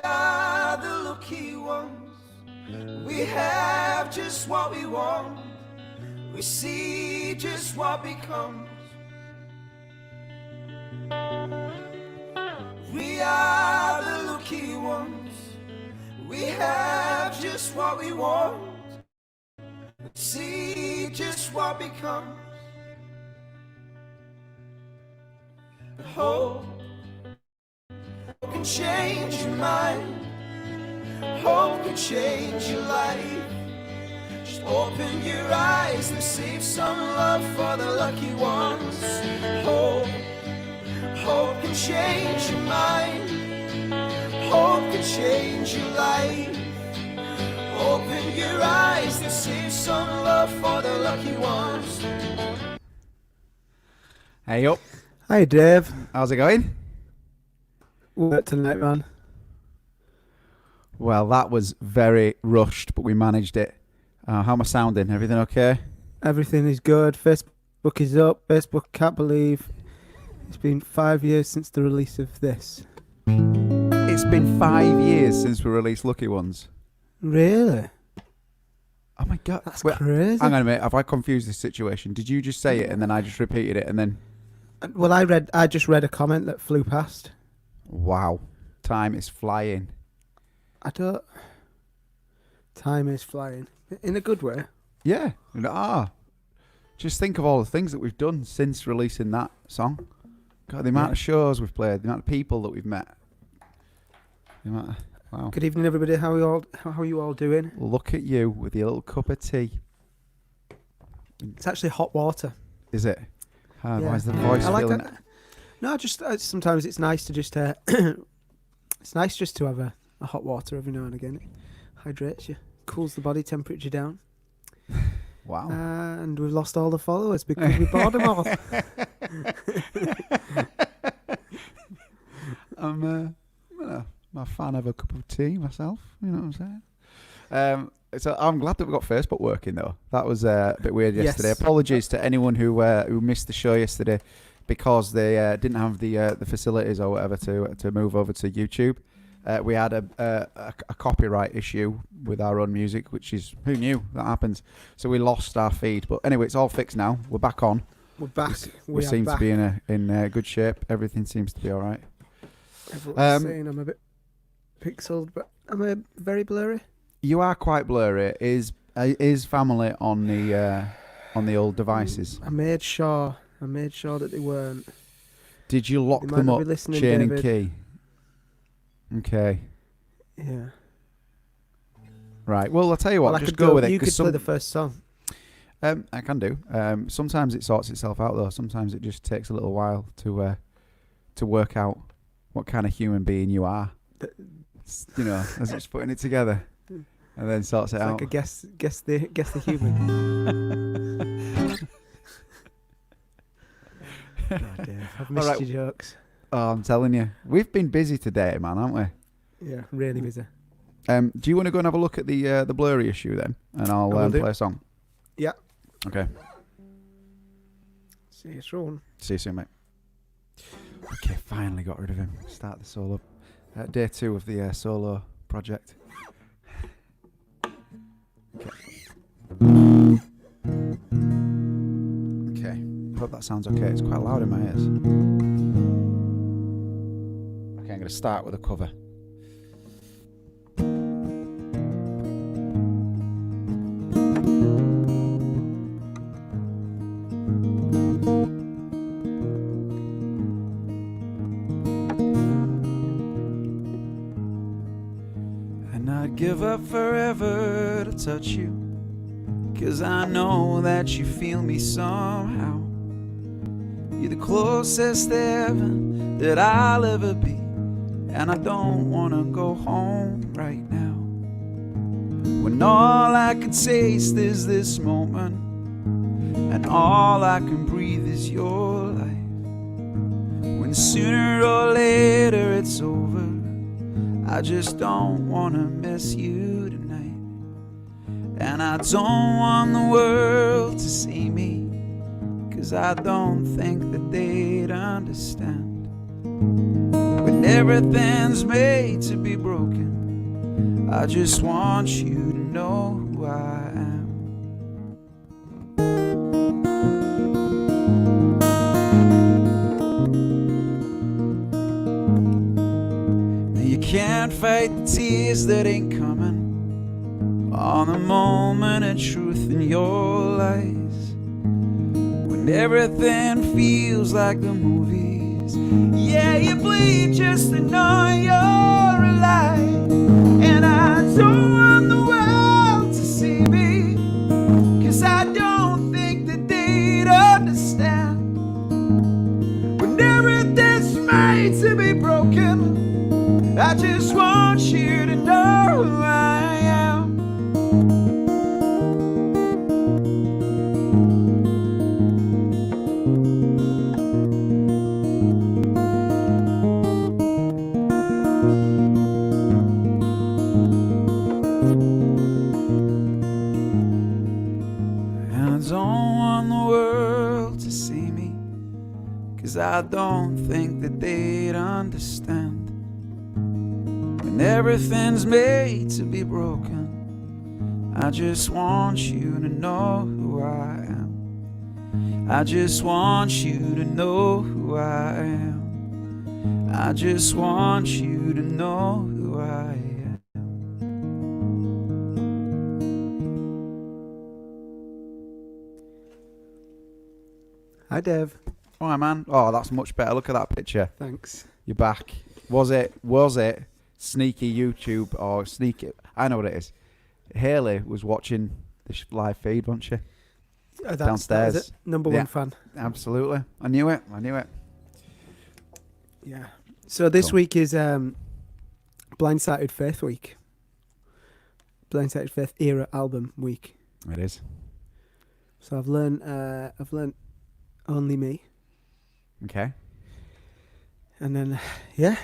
are the lucky ones. We have just what we want. We see just what becomes. We are the lucky ones. We have just what we want. We see just what becomes. But hope can change your mind. Hope can change your life. Just open your eyes and save some love for the lucky ones. Hope can change your mind. Hope can change your life. Open your eyes and save some love for the lucky ones. Hey up. Hi Dave. How's it going? Work tonight, man. Well, that was very rushed, but we managed it. How am I sounding? Everything okay? Everything is good. Facebook is up. Facebook can't believe it's been 5 years since the release of this. It's been 5 years since we released Lucky Ones. Really? Oh my god. That's crazy. Hang on a minute, have I confused this situation? Did you just say it and then I just repeated it and then... Well, I just read a comment that flew past. Wow. Time is flying. Time is flying. In a good way. Yeah. Just think of all the things that we've done since releasing that song. God, the amount of shows we've played, the amount of people that we've met. Wow. Good evening, everybody. How are you all doing? Look at you with your little cup of tea. It's actually hot water. Is it? Yeah. Why is the voice I like feeling... that. No, just sometimes it's nice to just it's nice just to have a hot water every now and again. It hydrates you, cools the body temperature down. Wow. And we've lost all the followers because we bought them all. I'm a fan of a cup of tea myself. You know what I'm saying? So I'm glad that we got Facebook working though. That was a bit weird yesterday. Yes. Apologies to anyone who missed the show yesterday because they didn't have the facilities or whatever to move over to YouTube. We had a copyright issue with our own music, which is, who knew that happens? So we lost our feed. But anyway, it's all fixed now. We're back on. We're back. We seem to be in good shape. Everything seems to be all right. Everyone's saying I'm a bit pixeled, but am I very blurry? You are quite blurry. Is family on the old devices? I made sure that they weren't. Did you lock them up, chain and key? Okay. Yeah. Right. Well, I'll tell you what. Just go with it. You could play the first song. I can do. Sometimes it sorts itself out though. Sometimes it just takes a little while to work out what kind of human being you are. You know, as it's putting it together, and then sorts it out. Like a guess the human. God, Dave, I've missed your jokes. Oh, I'm telling you, we've been busy today, man, haven't we? Yeah, really busy. Do you want to go and have a look at the blurry issue then, and I'll play a song? Yeah. Okay. See you soon. See you soon, mate. Okay, finally got rid of him. Start the solo. Day 2 of the solo project. Okay. Hope that sounds okay. It's quite loud in my ears. Okay, I'm going to start with a cover. And I'd give up forever to touch you, 'cause I know that you feel me somehow. You're the closest to heaven that I'll ever be, and I don't wanna go home right now, when all I can taste is this moment, and all I can breathe is your life. When sooner or later it's over, I just don't wanna miss you tonight. And I don't want the world to see me, 'cause I don't think that they'd understand. When everything's made to be broken. I just want you to know who I am. Now you can't fight the tears that ain't coming on the moment of truth in your eyes, when everything feels like the movies. Yeah, you bleed just to know you're alive. And I don't want the world to see me, 'cause I don't think that they'd understand. When everything's made to be broken, I just want you to know who I am. I don't think that they'd understand. When everything's made to be broken, I just want you to know who I am. I just want you to know who I am. I just want you to know who I am. Hi, Dave. Alright, man. Oh, that's much better. Look at that picture. Thanks. You're back. Was it sneaky YouTube or sneaky? I know what it is. Haley was watching this live feed, wasn't she? Downstairs. That is it. Number one fan. Absolutely. I knew it. Yeah. So this week is Blindsided Faith week. Blindsided Faith era album week. It is. So I've learned Only Me. Okay. And then, yeah,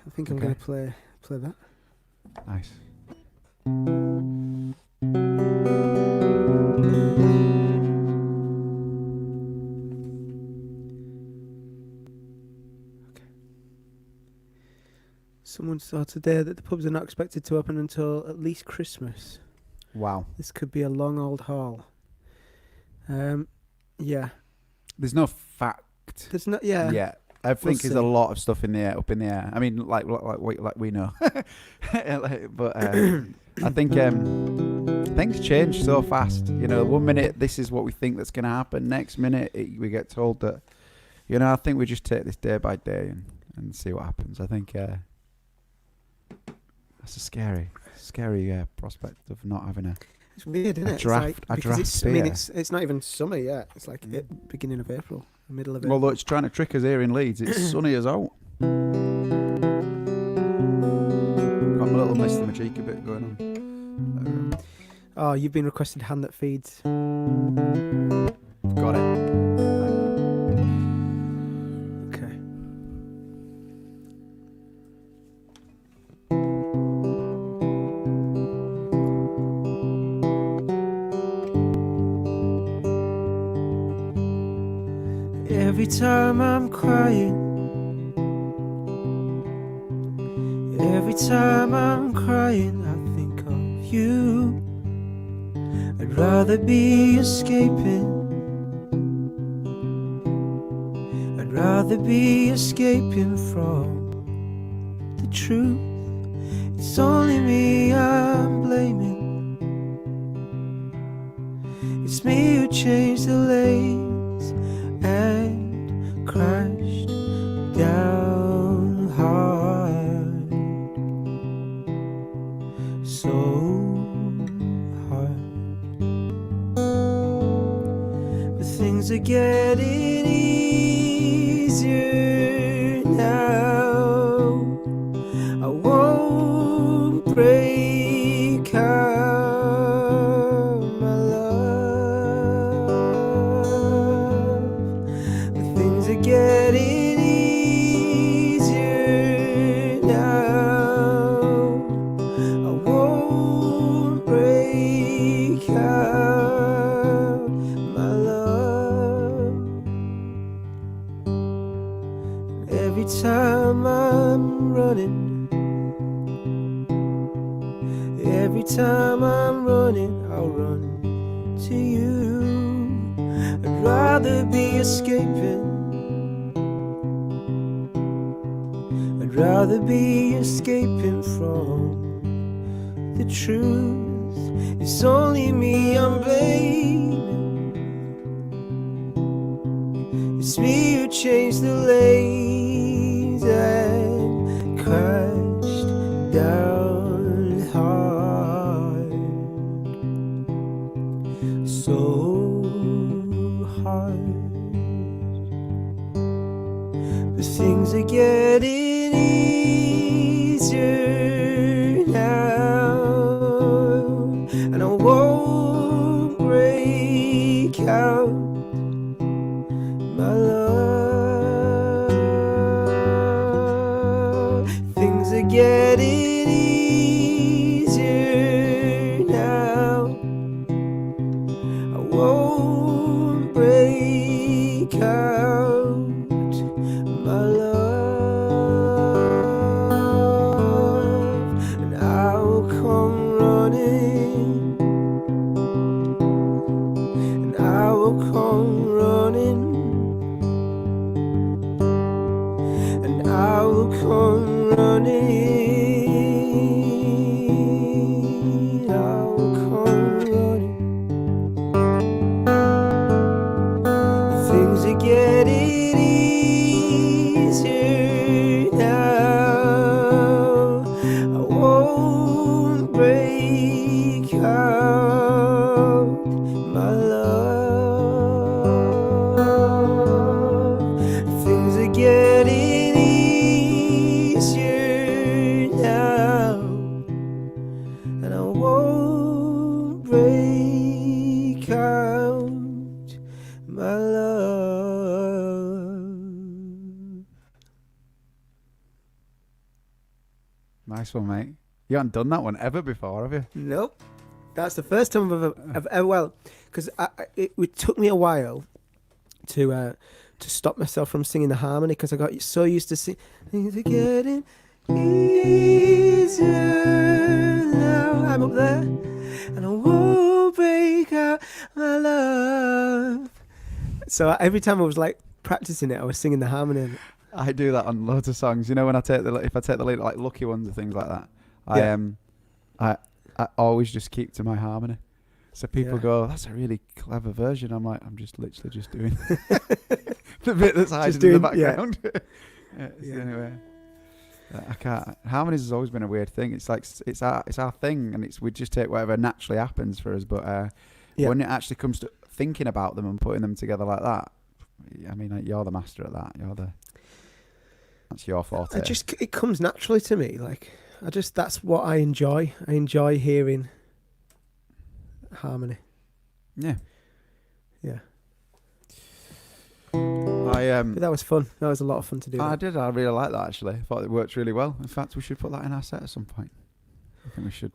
I think I'm going to play that. Nice. Okay. Someone saw today that the pubs are not expected to open until at least Christmas. Wow. This could be a long old haul. Yeah. The's no fact. There's not. Yeah. Yeah. I think there's a lot of stuff in the air, up in the air. I mean, like we know, but I think things change so fast. You know, 1 minute this is what we think that's going to happen. Next minute we get told that. You know, I think we just take this day by day and see what happens. I think that's a scary prospect of not having a. It's weird, isn't it? Draft. I mean, it's not even summer yet. It's like beginning of April, middle of April. Although it's trying to trick us here in Leeds, it's sunny as out. Got a little Mr. Majika bit going on. Oh, you've been requested Hand That Feeds. Got it. Okay. Every time I'm crying, every time I'm crying, I think of you. I'd rather be escaping, I'd rather be escaping from the truth. It's only me I'm blaming, it's me who changed the lanes and crashed down hard, so hard. But things are getting easier now. I won't break out, my love. But things are getting easier now. I won't break out, my love. Every time I'm running, I'll run to you. I'd rather be escaping. I'd rather be escaping from the truth. It's only me I'm blaming. It's me who changed the lanes and crashed down hard. So hard. But things are getting easier now, and I won't break out, my love. Things are getting easier now. I won't break out, my love. And I'll come running, and I will come running, and I will come running. I will come running. Things are getting easier now. I won't break out, my love. Things are getting easier now, and I won't break out, my love. Nice one, mate. You haven't done that one ever before, have you? Nope. That's the first time I've ever well, because it took me a while to stop myself from singing the harmony, because I got so used to singing. Things are getting easier now. I'm up there, and I won't break out, my love. So every time I was like practicing it, I was singing the harmony. I do that on loads of songs. You know, when if I take the lead, like Lucky Ones and things like that, Yeah. I always just keep to my harmony. So people Yeah. go, "That's a really clever version." I'm like, I'm just literally just doing the bit that's hiding in the doing- background. Yeah, it's Yeah. the only way. I can't. Harmonies has always been a weird thing. It's like it's our thing, and we just take whatever naturally happens for us. But when it actually comes to thinking about them and putting them together like that, I mean, like, you're the master at that. That's your forte. It comes naturally to me. Like that's what I enjoy. I enjoy hearing harmony. Yeah. Yeah. But that was fun. That was a lot of fun to do. I did. I really like that, actually. I thought it worked really well. In fact, we should put that in our set at some point. I think we should.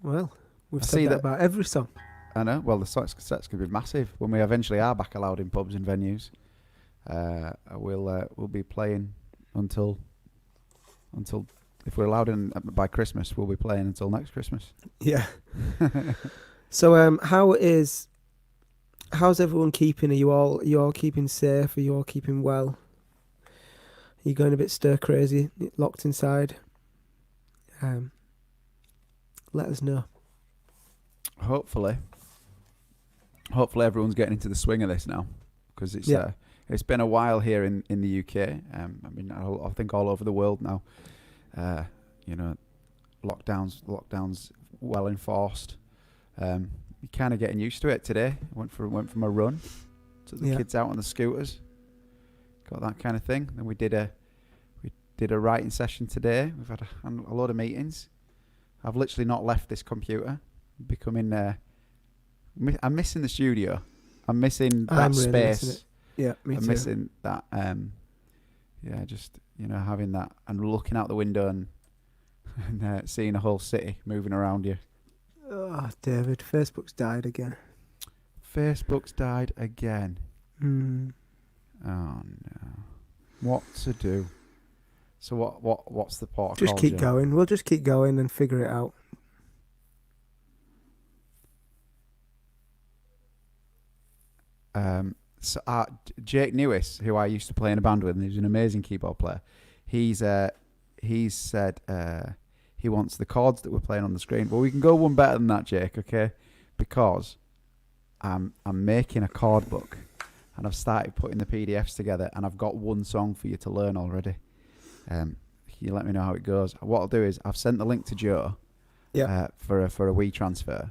Well, we've I said see that that- about every song. I know. Well, the set's going to be massive when we eventually are back allowed in pubs and venues. We'll be playing until if we're allowed in by Christmas, we'll be playing until next Christmas. Yeah. So, how's everyone keeping? Are you all keeping safe? Are you all keeping well? Are you going a bit stir crazy, locked inside? Let us know. Hopefully everyone's getting into the swing of this now, because it's been a while here in the UK. I mean, I think all over the world now. Lockdowns well enforced. You're kind of getting used to it today. Went from a run, took the kids out on the scooters, got that kind of thing. Then we did a writing session today. We've had a load of meetings. I've literally not left this computer. Becoming I'm missing the studio. I'm missing that I'm really space. missing it. Yeah, me I'm too. missing that. Just having that and looking out the window and seeing a whole city moving around you. Oh, David, Facebook's died again. Facebook's died again. Mm. Oh no! What to do? So what's the protocol? Just keep going. We'll just keep going and figure it out. Jake Newis, who I used to play in a band with, and he's an amazing keyboard player. He's said he wants the chords that we're playing on the screen. Well, we can go one better than that, Jake. Okay, because I'm making a chord book, and I've started putting the PDFs together, and I've got one song for you to learn already. You let me know how it goes. What I'll do is I've sent the link to Joe. Yeah. For a WeTransfer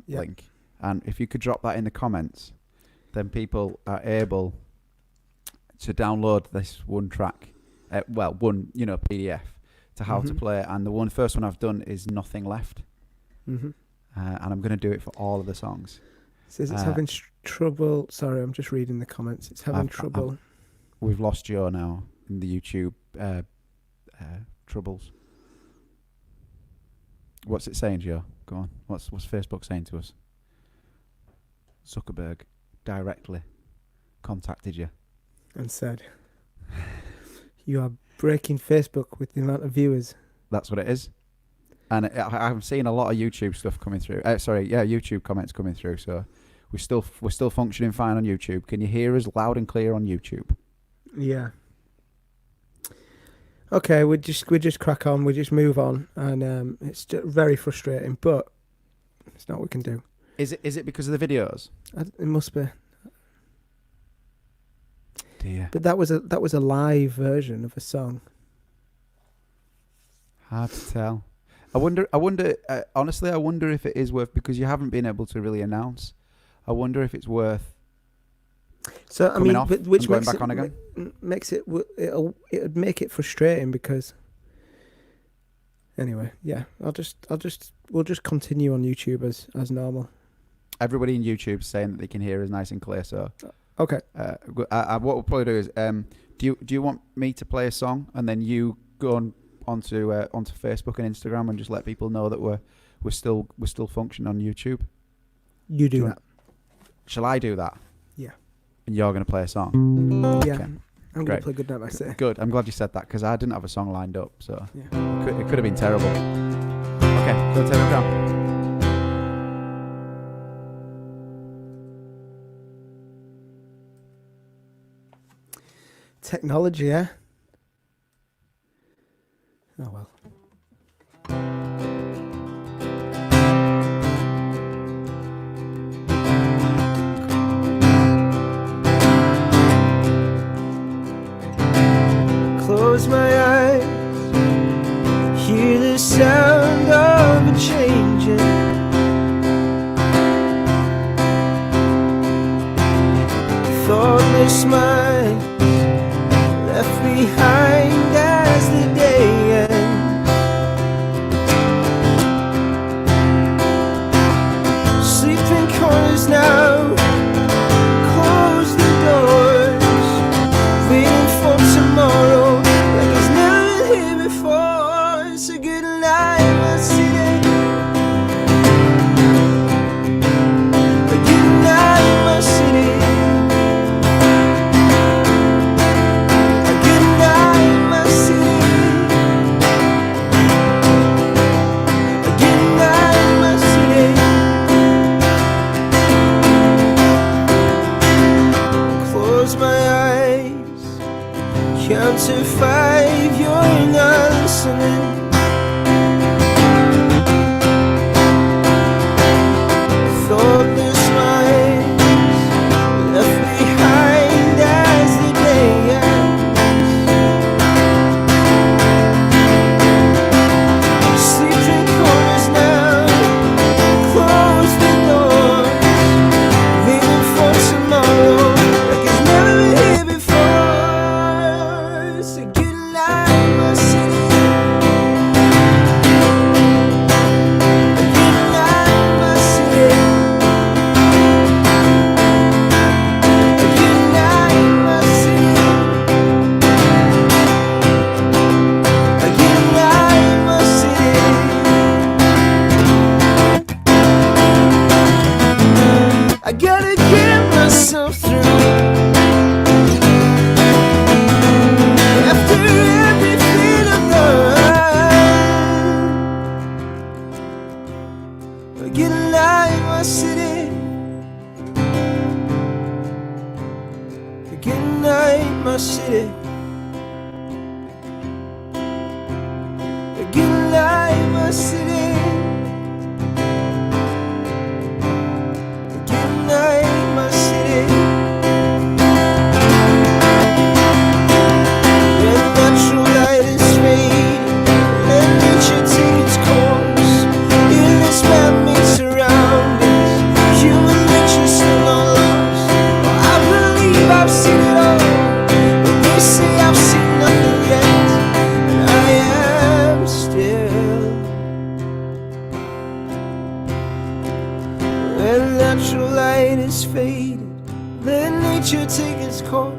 link, and if you could drop that in the comments, then people are able to download this one track, one PDF to how to play it. And the first one I've done is Nothing Left, and I'm going to do it for all of the songs. It says it's having trouble. Sorry, I'm just reading the comments. It's having trouble. We've lost Joe now in the YouTube troubles. What's it saying, Joe? Go on. What's Facebook saying to us? Zuckerberg directly contacted you and said, "You are breaking Facebook with the amount of viewers." That's what it is. And I'm seeing a lot of YouTube stuff coming through. YouTube comments coming through. So we're still functioning fine on YouTube. Can you hear us loud and clear on YouTube? Yeah. Okay, we just crack on. We just move on, and it's just very frustrating, but it's not what we can do. Is it because of the videos? It must be. Dear. But that was a live version of a song. Hard to tell. I wonder. Honestly, I wonder if it is worth, because you haven't been able to really announce. I wonder if it's worth. So I mean, off which going makes back on again? It'd make it frustrating because. Anyway, yeah, we'll just continue on YouTube as normal. Everybody in YouTube's saying that they can hear us nice and clear. So, okay. What we'll probably do is, do you want me to play a song and then you go onto Facebook and Instagram and just let people know that we're still functioning on YouTube? You do that. Shall I do that? Yeah. And you're going to play a song? Yeah. Okay. I'm going to play Goodnight by City. Good. I'm glad you said that, because I didn't have a song lined up, so yeah. it could have been terrible. Okay, go take it down. Technology, eh? Oh well. Close my eyes, hear the sound of a changing. Thoughtless mind left behind as the day ends. Sleeping corners now, close the doors, waiting for tomorrow like it's never here before. So good night, my city. Good night, my city. it has faded. Let nature take its course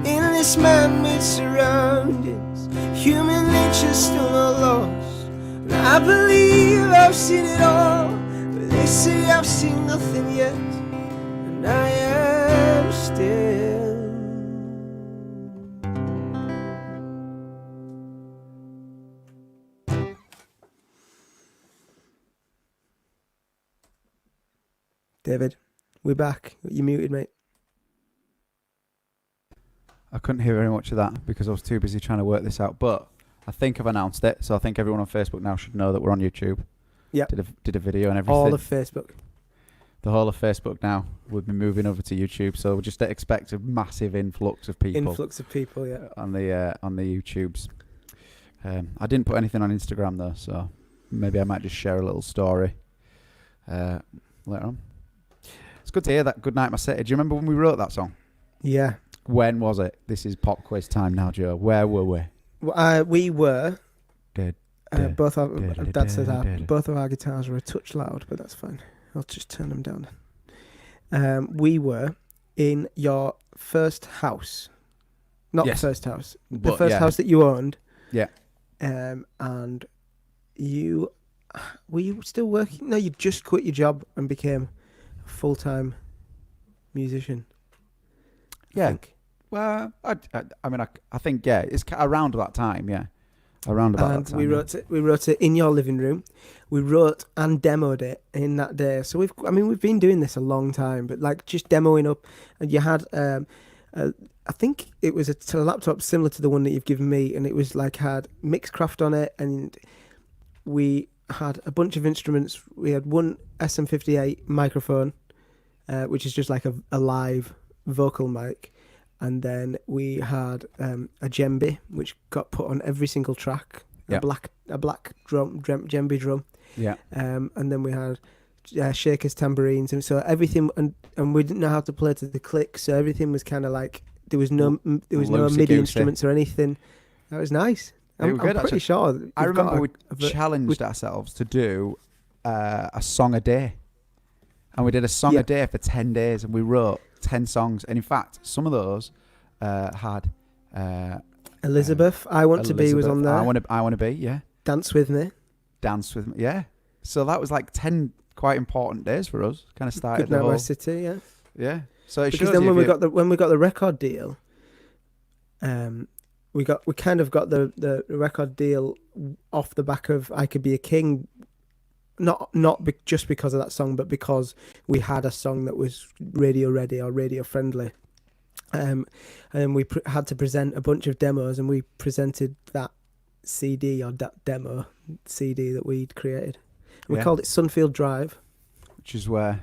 in this man-made surroundings. Human nature's still not lost. And I believe I've seen it all, but they say I've seen nothing yet. And I am still. David, we're back. You muted, mate. I couldn't hear very much of that because I was too busy trying to work this out. But I think I've announced it, so I think everyone on Facebook now should know that we're on YouTube. Yeah. Did a video and everything. All of Facebook. The whole of Facebook now will be moving over to YouTube, so we'll just expect a massive influx of people. Yeah. On the YouTubes. I didn't put anything on Instagram though, so maybe I might just share a little story later on. It's good to hear that. Good Night My City. Do you remember when we wrote that song? Yeah. When was it? This is pop quiz time now, Joe. Where were we? We were. Both our Dad said dead. both of our guitars were a touch loud, but that's fine. I'll just turn them down. We were in your first house, not Yes. the first house, the But, first yeah. house that you owned. Yeah. And you were you still working? No, you just quit your job and became a full-time musician. I Yeah. think. Well, I think yeah, it's around that time. Yeah, around about And that time. we wrote it in your living room. We wrote and demoed it in that day. So we've been doing this a long time, but like just demoing up. And you had I think it was a laptop similar to the one that you've given me, and it was like had Mixcraft on it, and we had a bunch of instruments. We had one SM58 microphone, which is just like a live vocal mic. And then we had a djembe, which got put on every single track. Yeah. A black djembe drum. Yeah. And then we had shakers, tambourines, and so everything. And we didn't know how to play to the click, so everything was kind of like there was no MIDI Loosey-goosey. instruments or anything. That was nice. I'm good, pretty actually. sure. that I you've got remember we challenged ourselves to do a song a day, and we did a song a day for 10 days, and we wrote 10 songs. And in fact, some of those had Elizabeth. I Want to Be was on there. I want to be. Yeah. Dance with Me. Dance with me. Yeah. So that was like 10 quite important days for us. Kind of started Good the Night whole. My City. Yeah. Yeah. So it Because shows then you when we got the record deal, we kind of got the record deal off the back of I Could Be a King, not just because of that song, but because we had a song that was radio ready or radio friendly, and we had to present a bunch of demos, and we presented that CD or that demo CD that we'd created. And we called it Sunfield Drive, which is where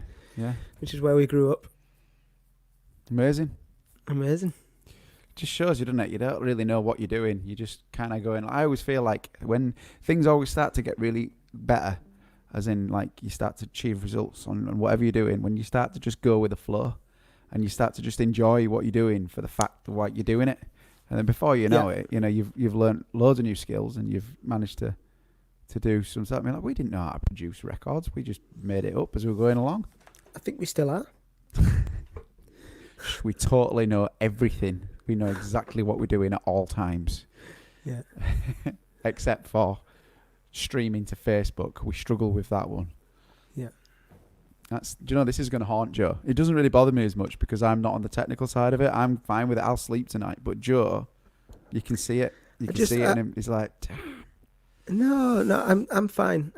we grew up. Amazing. Just Shows you, doesn't it? You don't really know what you're doing. You just kind of going. I always feel like when things always start to get really better, as in like you start to achieve results on whatever you're doing, when you start to just go with the flow and you start to just enjoy what you're doing for the fact of why you're doing it. And then before you know it, you've learned loads of new skills, and you've managed to do some stuff. I mean, like, we didn't know how to produce records. We just made it up as we were going along. I think we still are. We totally know everything. We know exactly what we're doing at all times. Yeah. Except for streaming to Facebook. We struggle with that one. Yeah. Do you know, this is going to haunt Joe. It doesn't really bother me as much because I'm not on the technical side of it. I'm fine with it. I'll sleep tonight. But Joe, you can see it. You can see it in him. He's like... No, I'm fine.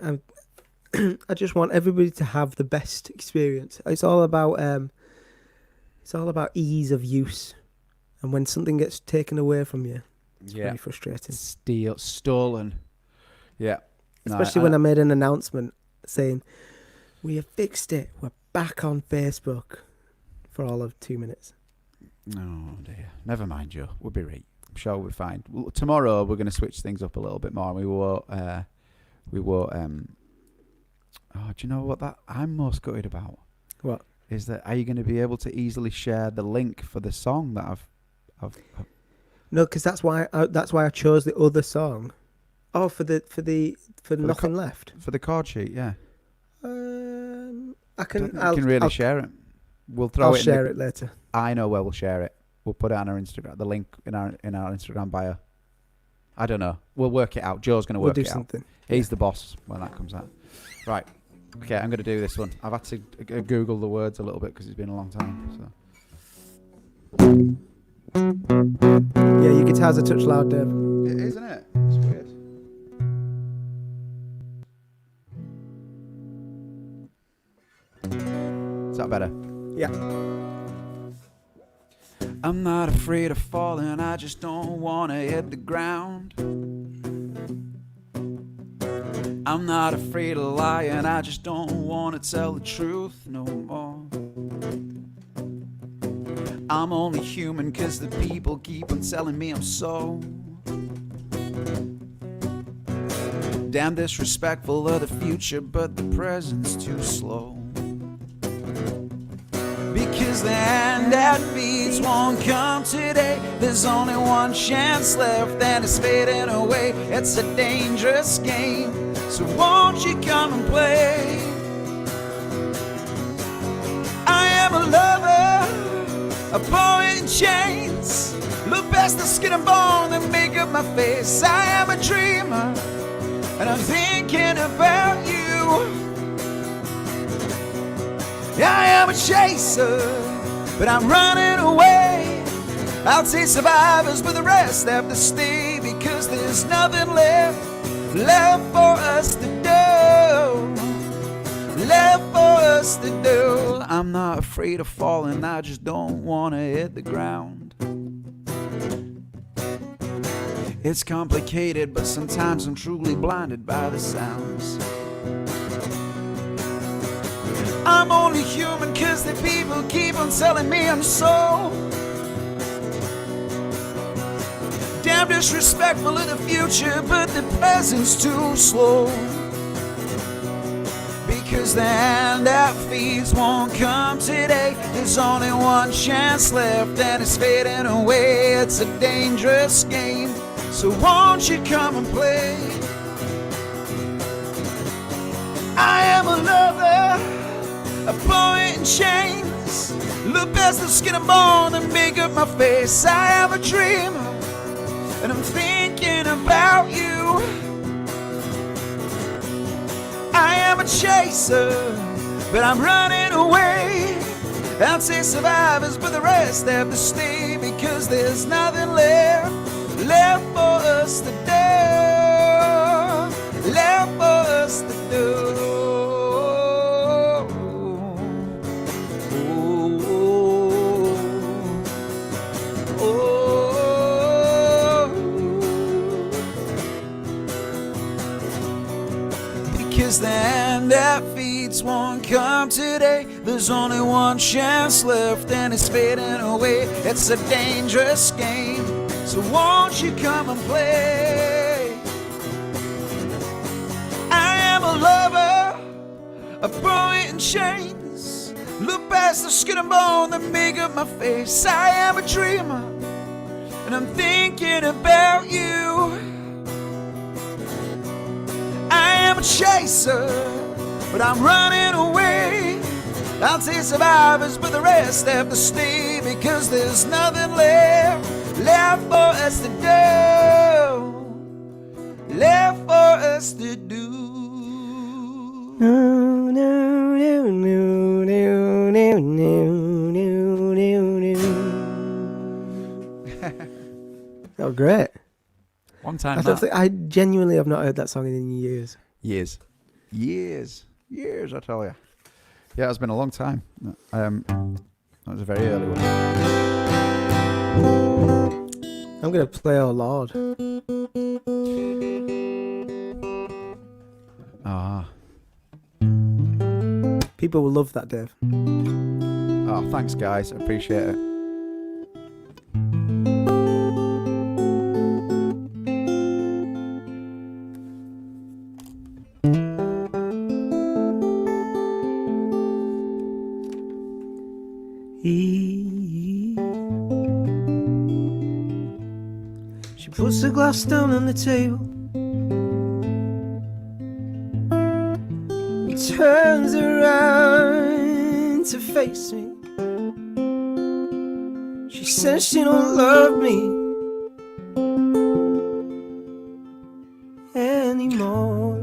I just want everybody to have the best experience. It's all about ease of use, and when something gets taken away from you, it's very frustrating. Stolen. Yeah. Especially when I made an announcement saying, "We have fixed it. We're back on Facebook," for all of 2 minutes. Oh dear. Never mind, Joe. We'll be right. I'm sure we'll be fine. Tomorrow we're going to switch things up a little bit more. We won't. Oh, do you know what that I'm most gutted about? What? Is that, are you going to be able to easily share the link for the song that I've No, because that's why I chose the other song. Oh, for Nothing Left. For the chord sheet, yeah. I I can. don't think you can really share it. We'll throw I'll it. share it later. I know where we'll share it. We'll put it on our Instagram. The link in our Instagram bio. I don't know. We'll work it out. Joe's going to work We'll it do something. out. He's the boss when that comes out. Right. Okay, I'm going to do this one. I've had to Google the words a little bit because it's been a long time. So. Yeah, your guitar's a touch loud, Dave. It is, isn't it? It's weird. Is that better? Yeah. I'm not afraid of falling, I just don't want to hit the ground. I'm not afraid of lying, I just don't want to tell the truth no more. I'm only human cause the people keep on telling me I'm so damn disrespectful of the future, but the present's too slow. Because the hand that feeds won't come today. There's only one chance left and it's fading away. It's a dangerous game, so won't you come and play? I am a lover, a poet in chains. Look past the skin and bone and make up my face. I am a dreamer and I'm thinking about you. I am a chaser, but I'm running away. I'll take survivors, but the rest have to stay. Because there's nothing left for us to do. Left for us to do. I'm not afraid of falling, I just don't want to hit the ground. It's complicated, but sometimes I'm truly blinded by the sounds. I'm only human cause the people keep on telling me I'm so damn disrespectful of the future, but the present's too slow. Because the hand that feeds won't come today. There's only one chance left and it's fading away. It's a dangerous game, so won't you come and play? I am a lover, a poet in chains. Look past the skin and bone and make up my face. I am a dreamer and I'm thinking about you. I am a chaser, but I'm running away. I'll say survivors, but the rest have to stay. Because there's nothing left for us to do. Left for us to do. Because the hand that feeds won't come today. There's only one chance left and it's fading away. It's a dangerous game, so won't you come and play? I am a lover, a poet in chains. Look past the skin and bone that make up my face. I am a dreamer and I'm thinking about you. I am a chaser, but I'm running away. I'll take survivors, but the rest have to stay. Because there's nothing left for us to do. Left for us to do. No, no, no, no, no, no, no, no, no. That was great. One time. I genuinely have not heard that song in years. Years, I tell you. Yeah, it's been a long time. That was a very early one. I'm going to play Oh Lord. Ah. People will love that, Dave. Oh, thanks, guys. I appreciate it. She puts the glass down on the table, turns around to face me. says she don't love me anymore.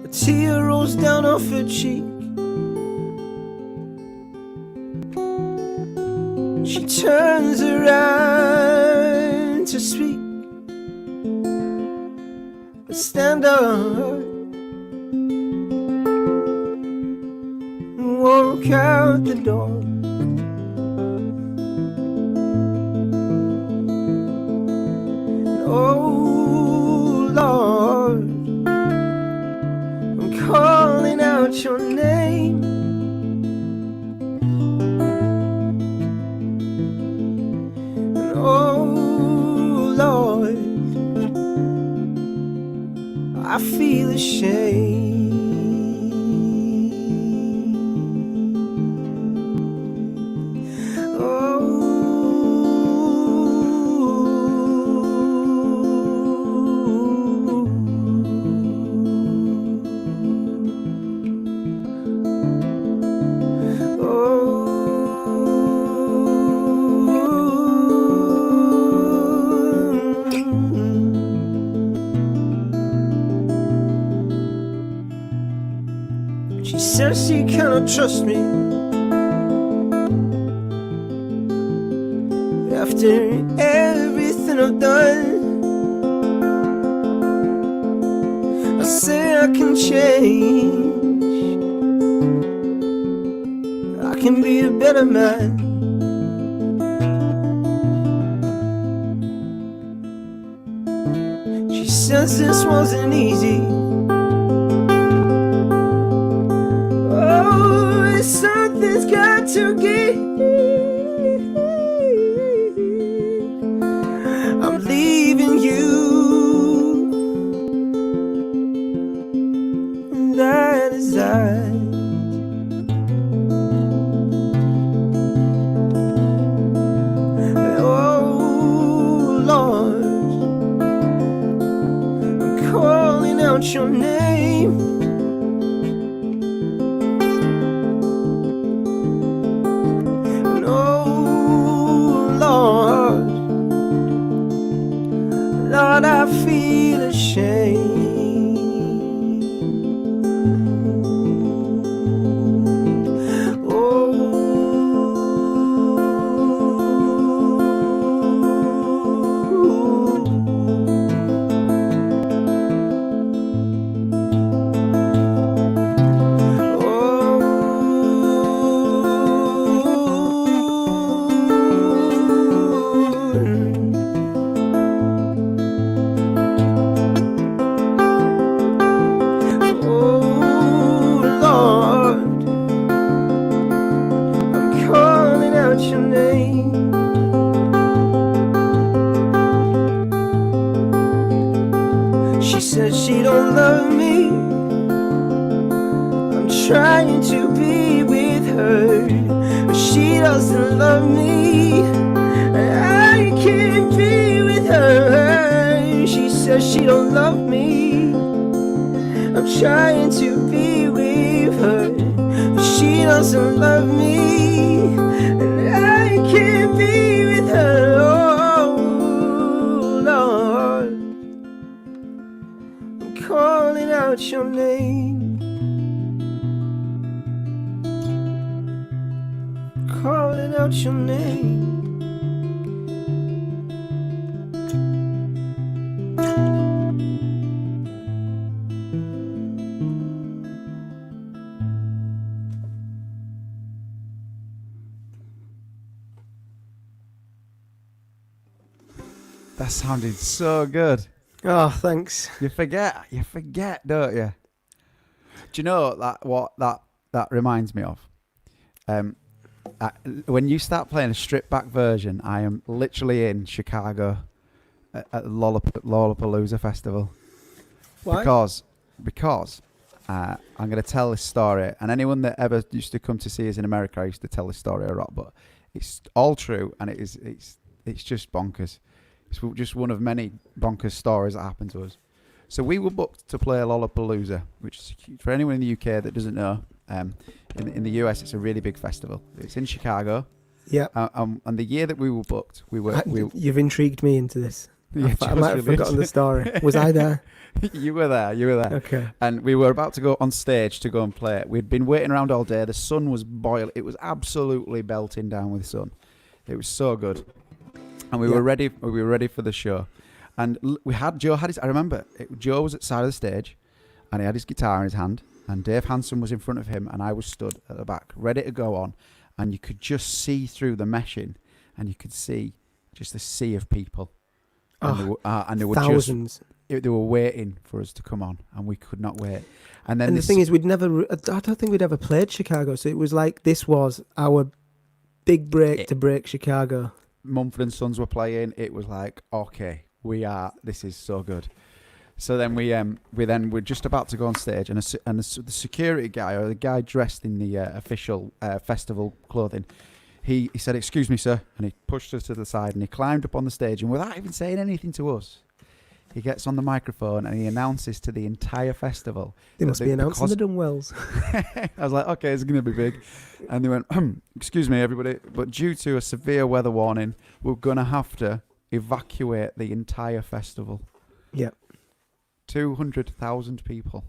A tear rolls down off her cheek. She turns around to speak, but stand up and walk out the door. And oh Lord, I'm calling out your name. Oh Lord, I feel ashamed. She says she cannot trust me after everything I've done. I say I can change, I can be a better man. She says this wasn't easy. Something's got to give. I'm leaving you, and that is that. Oh Lord, I'm calling out your name. Lord, I feel ashamed. Your name. She says she don't love me. I'm trying to be with her, but she doesn't love me, and I can't be with her. She says she don't love me. I'm trying to be with her, but she doesn't love me, and I can't be with her. Oh Lord, I'm calling out your name, calling out your name. That sounded so good. Oh, thanks. You forget, don't you? Do you know what that reminds me of? When you start playing a stripped back version, I am literally in Chicago at Lollapalooza festival. Why? Because I'm going to tell this story, and anyone that ever used to come to see us in America, I used to tell this story a lot, but it's all true, and it's just bonkers. It's just one of many bonkers stories that happened to us. So we were booked to play Lollapalooza, which is, for anyone in the UK that doesn't know, In the US, it's a really big festival. It's in Chicago. Yeah. And the year that we were booked, You've intrigued me into this. Yeah, I might have forgotten the story. Was I there? You were there. Okay. And we were about to go on stage to go and play it. We'd been waiting around all day. The sun was boiling. It was absolutely belting down with sun. It was so good. And we were ready. We were ready for the show. And Joe had his. I remember Joe was at the side of the stage, and he had his guitar in his hand. And Dave Hanson was in front of him, and I was stood at the back, ready to go on. And you could just see through the meshing, and you could see just a sea of people. And they were thousands. They were waiting for us to come on, and we could not wait. And then the thing is, I don't think we'd ever played Chicago, so it was like this was our big break to break Chicago. Mumford & Sons were playing. It was like, okay, this is so good. So then we're just about to go on stage, and the security guy, or the guy dressed in the official festival clothing, he said, "Excuse me, sir," and he pushed us to the side, and he climbed up on the stage, and without even saying anything to us, he gets on the microphone and he announces to the entire festival. They must be announcing the Dunwells. I was like, okay, it's going to be big. And they went, "Excuse me, everybody, but due to a severe weather warning, we're going to have to evacuate the entire festival." Yeah. 200,000 people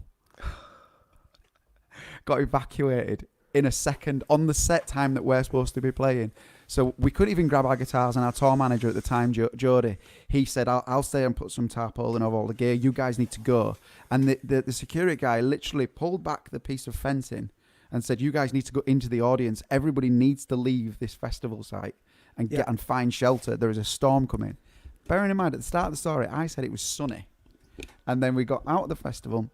got evacuated in a second on the set time that we're supposed to be playing. So we couldn't even grab our guitars, and our tour manager at the time, Jody, he said, I'll stay and put some tarpaulin over all the gear. You guys need to go. And the security guy literally pulled back the piece of fencing and said, "You guys need to go into the audience. Everybody needs to leave this festival site and get and find shelter. There is a storm coming." Bearing in mind, at the start of the story, I said it was sunny. And then we got out of the festival,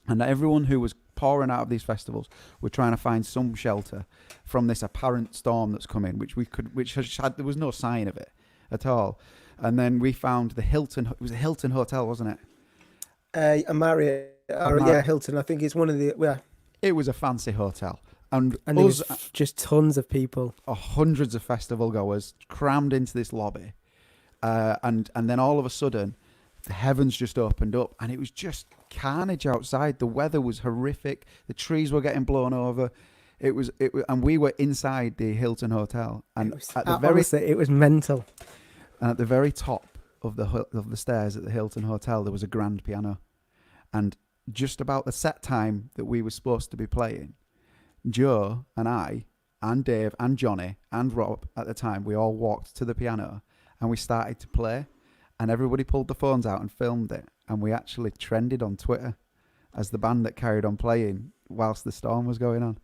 and everyone who was pouring out of these festivals were trying to find some shelter from this apparent storm that's coming, there was no sign of it at all. And then we found the Hilton. It was a Hilton hotel, wasn't it? A Marriott. Yeah, Hilton. I think it's one of the. Yeah. It was a fancy hotel, and there was just tons of people. Hundreds of festival goers crammed into this lobby, and then all of a sudden, the heavens just opened up, and it was just carnage outside. The weather was horrific. The trees were getting blown over. It was, and we were inside the Hilton Hotel, and it was mental. And at the very top of the stairs at the Hilton Hotel, there was a grand piano, and just about the set time that we were supposed to be playing, Joe and I and Dave and Johnny and Rob at the time, we all walked to the piano and we started to play. And everybody pulled the phones out and filmed it. And we actually trended on Twitter as the band that carried on playing whilst the storm was going on.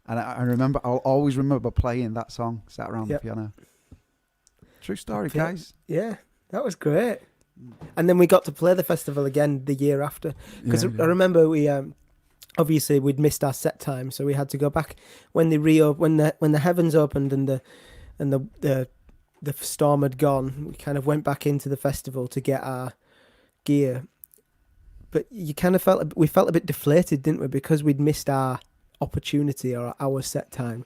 And I'll always remember playing that song, sat around the piano. True story, guys. Yeah, that was great. And then we got to play the festival again the year after. Because I remember we, obviously we'd missed our set time. So we had to go back when the heavens opened and the storm had gone. We kind of went back into the festival to get our gear, but you kind of we felt a bit deflated, didn't we? Because we'd missed our opportunity or our set time.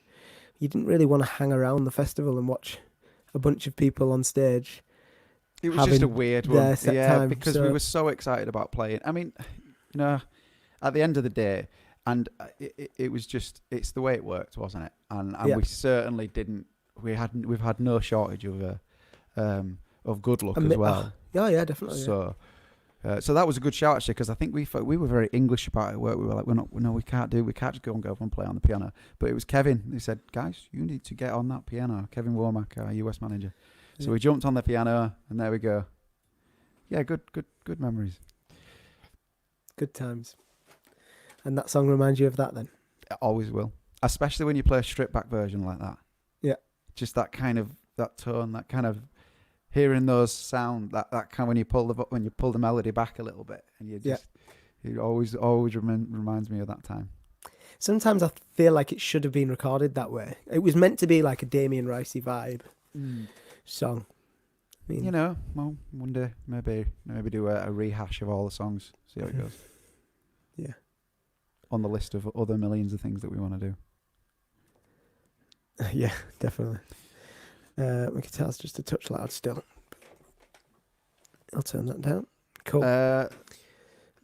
You didn't really want to hang around the festival and watch a bunch of people on stage. It was just a weird one, time, because we were so excited about playing. I mean, at the end of the day, and it was just, it's the way it worked, wasn't it? And we certainly didn't. We've had no shortage of good luck as well. Yeah, definitely. So that was a good shout actually, because I think we were very English about it. Where we were like, we can't just go and play on the piano. But it was Kevin who said, "Guys, you need to get on that piano." Kevin Womack, our US manager. So we jumped on the piano, and there we go. Yeah, good memories. Good times. And that song reminds you of that then? It always will, especially when you play a stripped back version like that. Yeah. Just that tone, that kind of hearing those sound, that kind of when you pull the melody back a little bit, and it always reminds me of that time. Sometimes I feel like it should have been recorded that way. It was meant to be like a Damien Ricey vibe song. I mean, well, one day maybe do a rehash of all the songs, see how it goes. Yeah. On the list of other millions of things that we want to do. Yeah, definitely. My guitar's just a touch loud still. I'll turn that down. Cool.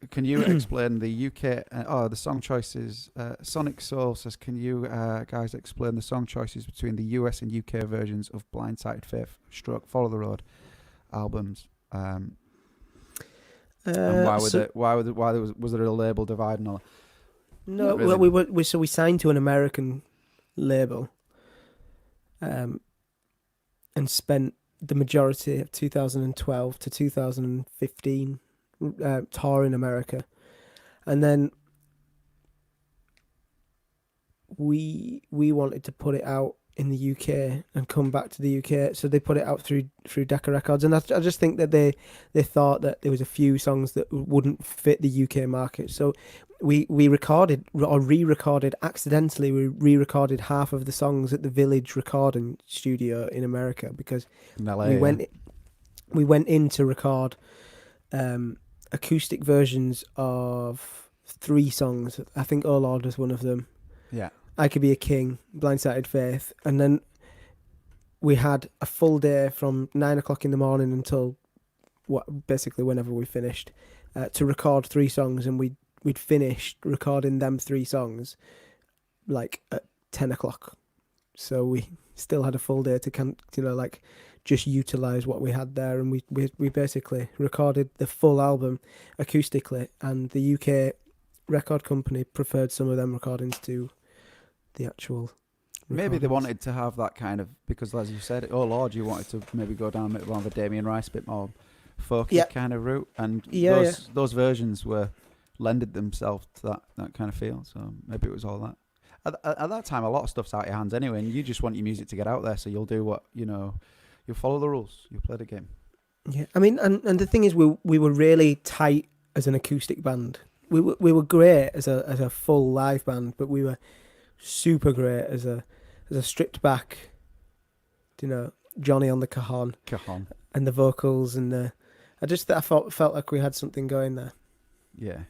can you explain the UK? The song choices. Sonic Soul says, "Can you guys explain the song choices between the US and UK versions of Blindsided Faith, Stroke, Follow the Road albums? And was there a label divide and all? No, Really. well, we signed to an American label, and spent the majority of 2012 to 2015 touring America, and then we wanted to put it out in the UK and come back to the UK, so they put it out through Decca Records, and I just think that they thought that there was a few songs that wouldn't fit the UK market, so we recorded or re-recorded accidentally. We re-recorded half of the songs at the Village recording studio in America because In LA, we went in to record acoustic versions of 3 songs. I think "Oh Lord" was one of them. Yeah. "I Could Be a King," "Blindsided Faith," and then we had a full day from 9 o'clock in the morning until basically whenever we finished to record 3 songs, and we'd finished recording them 3 songs like at 10 o'clock. So we still had a full day to just utilize what we had there, and we basically recorded the full album acoustically, and the UK record company preferred some of them recordings to the actual Maybe they recordings. wanted to have that kind of, because as you said, "Oh Lord," you wanted to maybe go down a bit more of a Damien Rice, bit more folky kind of route, and those versions lended themselves to that kind of feel. So maybe it was all that. At that time, a lot of stuff's out of your hands anyway, and you just want your music to get out there, so you'll do what, you'll follow the rules, you'll play the game. Yeah, I mean, and the thing is, we were really tight as an acoustic band. We were great as a full live band, but we were super great as a stripped back, Johnny on the cajon and the vocals, and I felt like we had something going there. Yeah.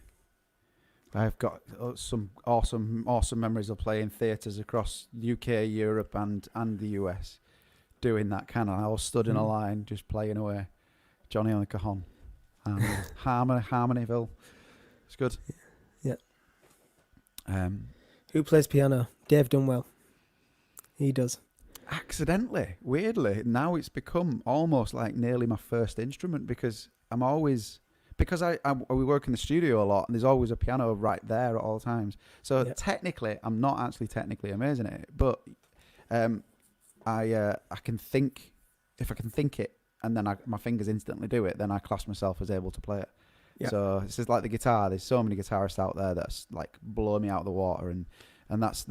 I've got some awesome memories of playing theatres across UK, Europe, and the US, doing that kind of. I was stood in a line, just playing away, Johnny on the cajon, Harmonyville. It's good. Yeah. Who plays piano? Dave Dunwell. He does. Accidentally, weirdly, now it's become almost like nearly my first instrument, because we work in the studio a lot, and there's always a piano right there at all times. So technically, I'm not actually technically amazing at it, but I can think. If I can think it, and then my fingers instantly do it, then I class myself as able to play it. Yeah. So it's just like the guitar. There's so many guitarists out there that's like blow me out of the water, and that's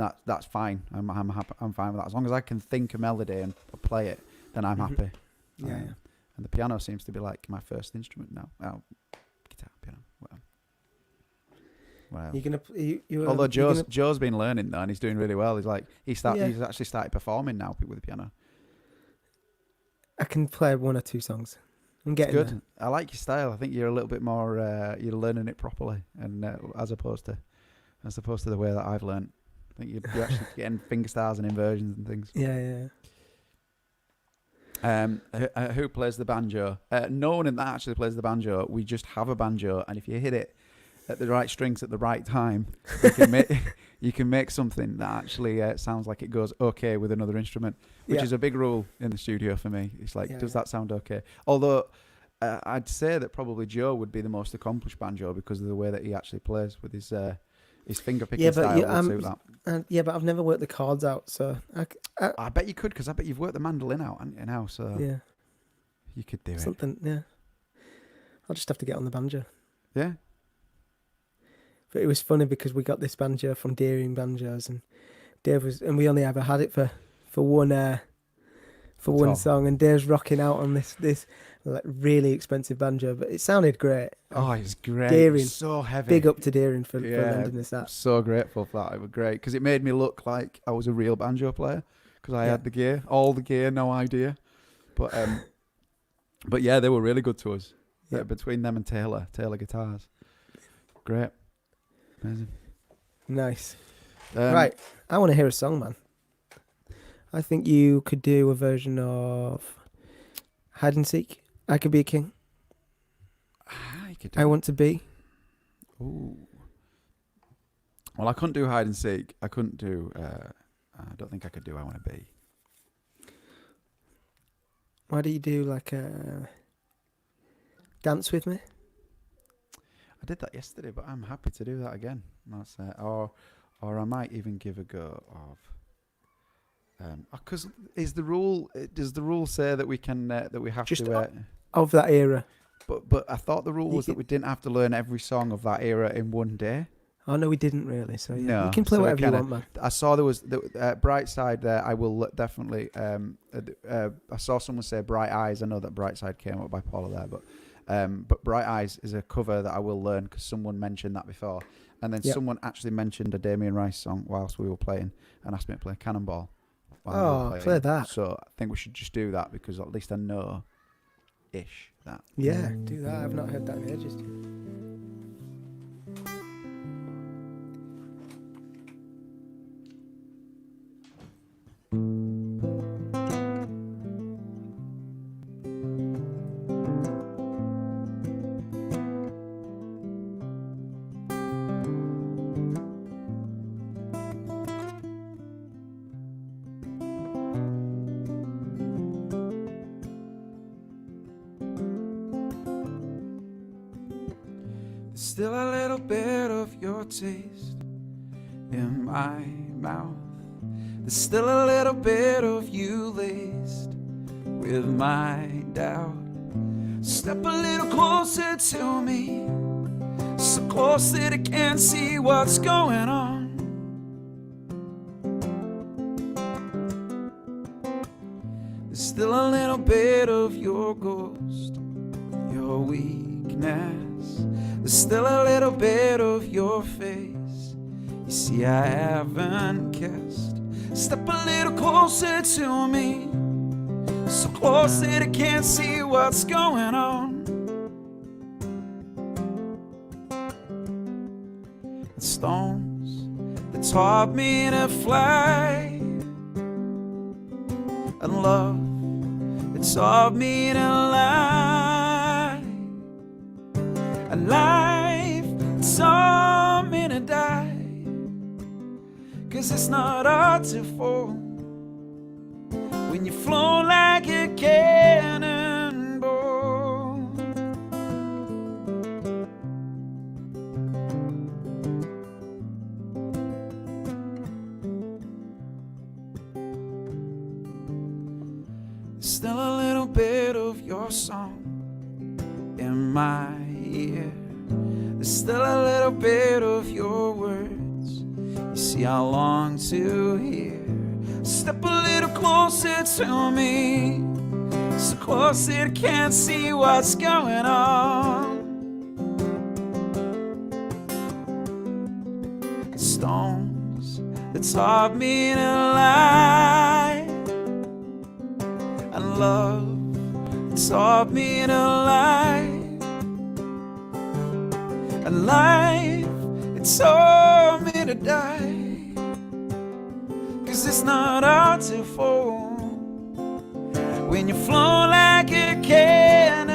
fine. I'm happy. I'm fine with that. As long as I can think a melody and play it, then I'm happy. Yeah. And the piano seems to be like my first instrument now. Oh, guitar, piano, whatever. You're gonna. Although Joe's been learning though, and he's doing really well. He's actually started performing now with the piano. I can play 1 or 2 songs. I'm getting good. there. I like your style. I think you're a little bit more. You're learning it properly, and as opposed to the way that I've learned. I think you're actually getting fingerstyles and inversions and things. Yeah. Who plays the banjo? No one in that actually plays the banjo. We just have a banjo, and if you hit it at the right strings at the right time, you can make something that actually sounds like it goes okay with another instrument, which is a big rule in the studio for me. It's like, does that sound okay? Although I'd say that probably Joe would be the most accomplished banjo because of the way that he actually plays with his finger picking style. Would suit that. But I've never worked the chords out, so I bet you could, because I bet you've worked the mandolin out now, so you could do something. Yeah, I'll just have to get on the banjo. Yeah. But it was funny because we got this banjo from Deering Banjos, and we only ever had it for one song, and Dave's rocking out on this like really expensive banjo, but it sounded great. Oh, it's great. Deering, so heavy. Big up to Deering for lending us that. I'm so grateful for that. It was great because it made me look like I was a real banjo player, because I had all the gear, no idea. But yeah, they were really good to us. Yeah. Between them and Taylor Guitars. Great. Amazing. Nice. Right. I want to hear a song, man. I think you could do a version of Hide and Seek. I Could Be a King. I Want to Be. Ooh. Well, I couldn't do hide and seek. I couldn't do. I don't think I could do I Want to Be. Why do you do like a Dance With Me? I did that yesterday, but I'm happy to do that again. That's or I might even give a go of. Because does the rule say that we can that we have Just to of that era. But I thought the rule was that we didn't have to learn every song of that era in one day. Oh no, we didn't really. So yeah, No, you can play so whatever you want, man. I saw there was the Bright Side there. I will definitely. I saw someone say Bright Eyes. I know that Bright Side came up by Paula there, but Bright Eyes is a cover that I will learn because someone mentioned that before, and then someone actually mentioned a Damien Rice song whilst we were playing and asked me to play Cannonball. Oh, play that. So I think we should just do that because at least I know, ish that. Yeah, do that. I've not heard that in ages. Still a little bit of your taste in my mouth. There's still a little bit of you laced with my doubt. Step a little closer to me, so close that I can't see what's going on. There's still a little bit of your ghost, your weakness. There's still a little bit of your face. You see, I haven't kissed. Step a little closer to me, so close that I can't see what's going on. The stones that taught me to fly, and love that taught me to lie, and life that taught me to die. 'Cause it's not hard to fall when you flow like a cannonball. There's still a little bit of your song in my ear. There's still a little bit of your words. You see, I long to hear. Step a little closer to me, so close that I can't see what's going on. The stones that taught me to lie, and love that taught me to lie, and life it taught me to die. 'Cause it's not hard to fall when you flow like a cannonball.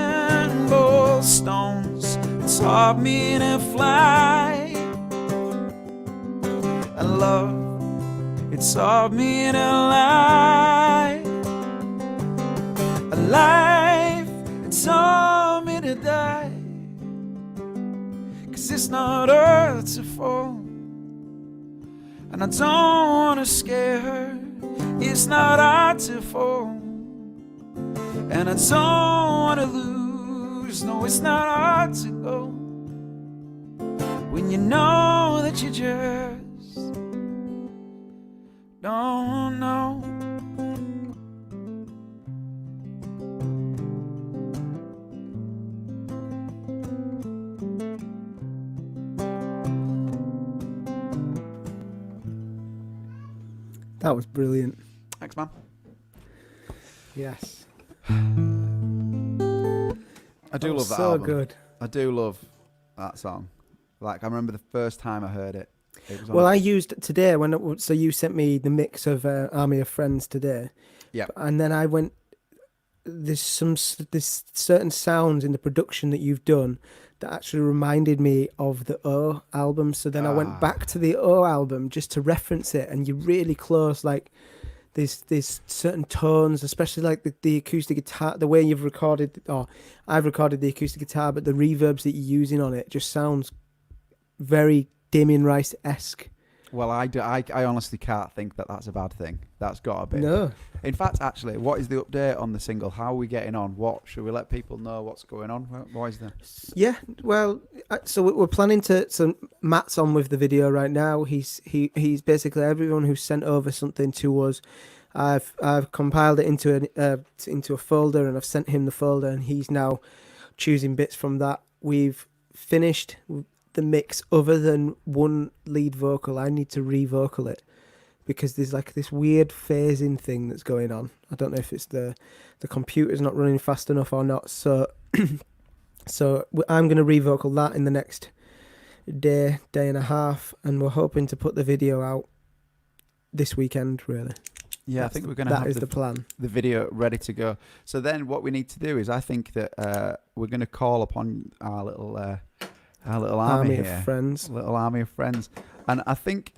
Stones taught me to fly, and love it taught me to lie, and life it taught me to die. 'Cause it's not hard to fall, and I don't wanna scare her. It's not hard to fall, and I don't wanna lose. No, it's not hard to go when you know that you just don't know. That was brilliant. Thanks, man. Yes. I do love that so album. Good. I do love that song. Like, I remember the first time I heard it. It was on Well, I used today so you sent me the mix of Army of Friends today. Yeah. And then I went there's certain sounds in the production that you've done that actually reminded me of the O album. So then I went back to the O album just to reference it, and you're really close. Like there's certain tones, especially like the acoustic guitar, the way you've recorded, or I've recorded the acoustic guitar, but the reverbs that you're using on it just sounds very Damien Rice-esque. Well, I honestly can't think that that's a bad thing. That's got to be. No. In fact, actually, what is the update on the single? How are we getting on? What should we let people know what's going on? Why is there? Yeah, well, so we're planning to. So Matt's on with the video right now. He's basically everyone who's sent over something to us. I've compiled it into a folder, and I've sent him the folder, and he's now choosing bits from that. We've finished the mix. Other than one lead vocal, I need to re-vocal it because there's like this weird phasing thing that's going on. I don't know if it's the computer's not running fast enough or not. So I'm going to re-vocal that in the next day and a half, and we're hoping to put the video out this weekend, really. Yeah, I think we're going to have the plan. The video ready to go. So then what we need to do is I think that we're going to call upon our little army here. Of friends. Little army of friends. And I think,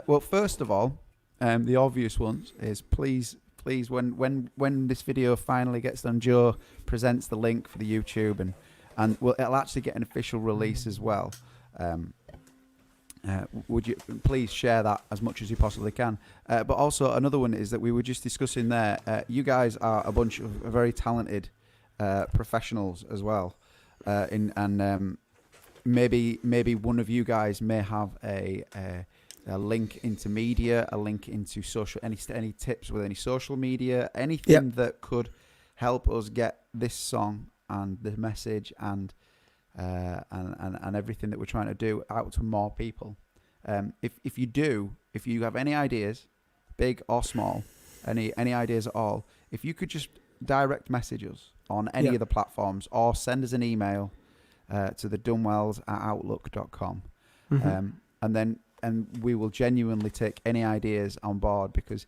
well, first of all, the obvious ones is please, when this video finally gets done, Joe presents the link for the YouTube, and it'll actually get an official release as well. Would you please share that as much as you possibly can? But also another one is that we were just discussing there. You guys are a bunch of very talented professionals as well, maybe one of you guys may have a link into media, a link into social, any tips with any social media, anything that could help us get this song and the message and everything that we're trying to do out to more people. If you have any ideas, big or small, any ideas at all, if you could just direct message us on any of the platforms or send us an email to the Dunwells at outlook.com. And we will genuinely take any ideas on board because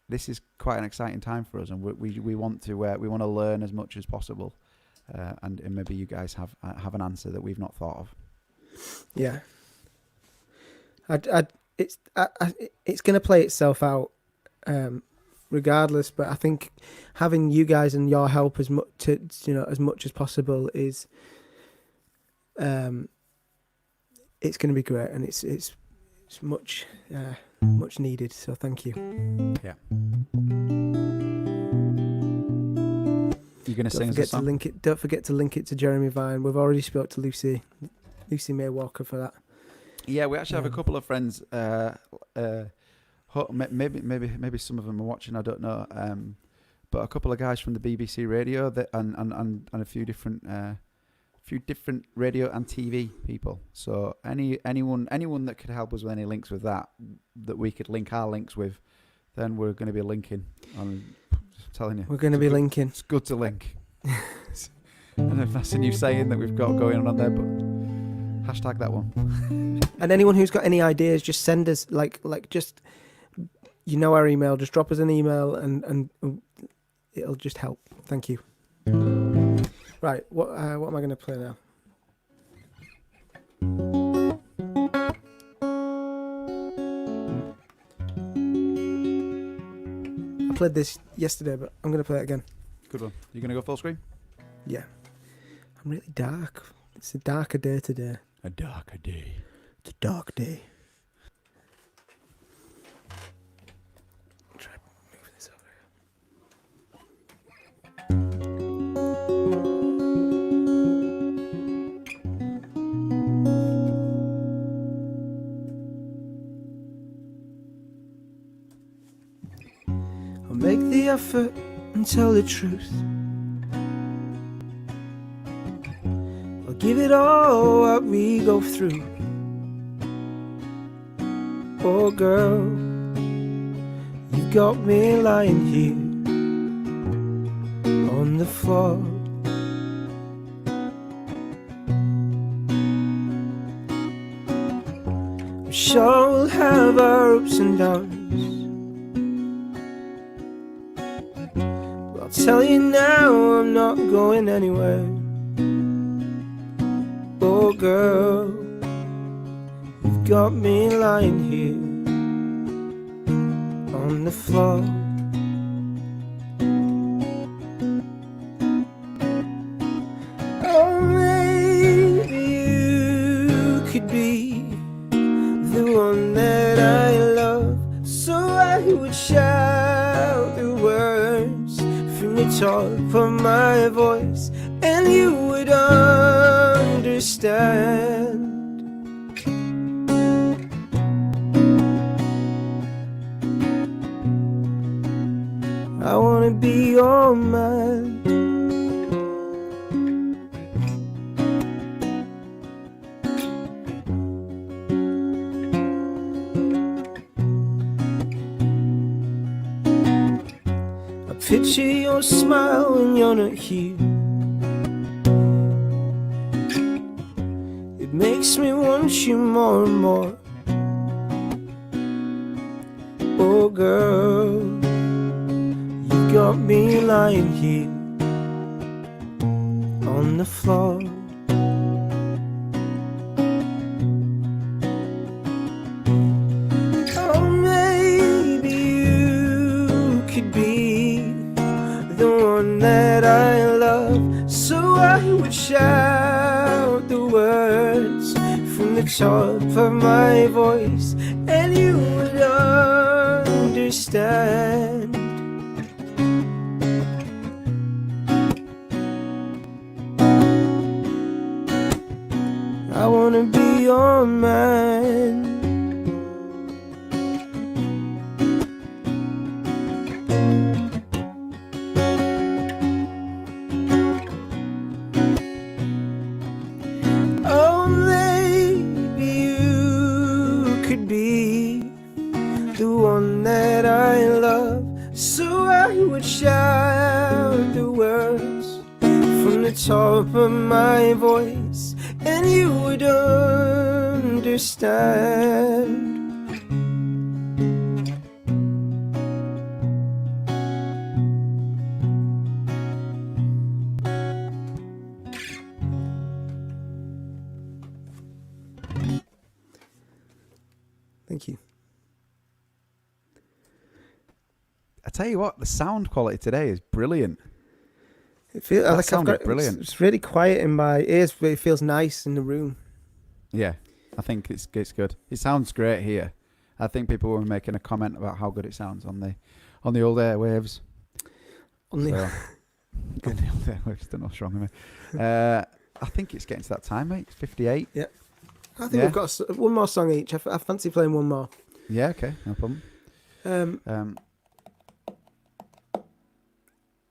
this is quite an exciting time for us, and we want to learn as much as possible. And maybe you guys have an answer that we've not thought of. Yeah, it's going to play itself out, regardless. But I think having you guys and your help as much as possible is, it's going to be great, and it's much needed. So thank you. Yeah. You're going to sing us a song? Don't forget to link it to Jeremy Vine. We've already spoke to Lucy May Walker for that. Yeah, we actually have a couple of friends. Maybe some of them are watching. I don't know. But a couple of guys from the BBC Radio and a few different radio and TV people. So anyone that could help us with any links with that we could link our links with, then we're going to be linking. I'm telling you, we're going to be linking. It's good to link. I don't know if that's a new saying that we've got going on there, but hashtag that one. And anyone who's got any ideas, just send us just our email. Just drop us an email, and it'll just help. Thank you. Right, what am I going to play now? I played this yesterday, but I'm going to play it again. Good one. You going to go full screen? Yeah. I'm really dark. It's a darker day today. A darker day. It's a dark day. Try moving this over here. I'll make the effort and tell the truth. I'll give it all what we go through. Oh girl, you got me lying here on the floor. I'm sure we'll have our ups and downs. I'll tell you now I'm not going anywhere. Oh girl, you've got me lying here on the floor. Oh, maybe you could be the one that I love, so I would shout the words from the top of my voice, and you would understand. I wanna be your man. I picture your smile when you're not here. It makes me want you more and more. Oh girl, you got me lying here on the floor. Oh, maybe you could be the one that I love, so I would shout the words from the top of my voice, and you would understand. I wanna be your man. Oh, maybe you could be the one that I love, so I would shout the words from the top of my voice, and you would understand. Thank you. I tell you what, the sound quality today is brilliant. It feels That like I've sounded got brilliant. It's really quiet in my ears, but it feels nice in the room. Yeah, I think it's good. It sounds great here. I think people were making a comment about how good it sounds on the old airwaves. On the On the old airwaves, don't know what's wrong with me. I think it's getting to that time, mate. It's 58. I think we've got one more song each. I fancy playing one more. Yeah, okay, no problem.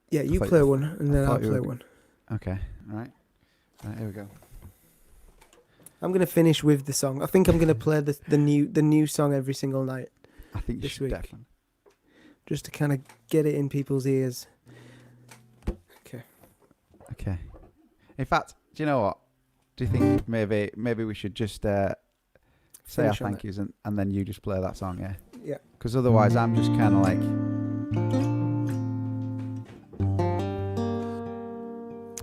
Yeah, you play one, and then I'll play one. Okay, all right. Right, here we go. I'm gonna finish with the song. I think I'm gonna play the new song every single night. I think you this should week. definitely. Just to kind of get it in people's ears. Okay. In fact, do you know what? Do you think maybe we should just say our Finish on thank yous and then you just play that song, yeah? Yeah. Because otherwise I'm just kind of like...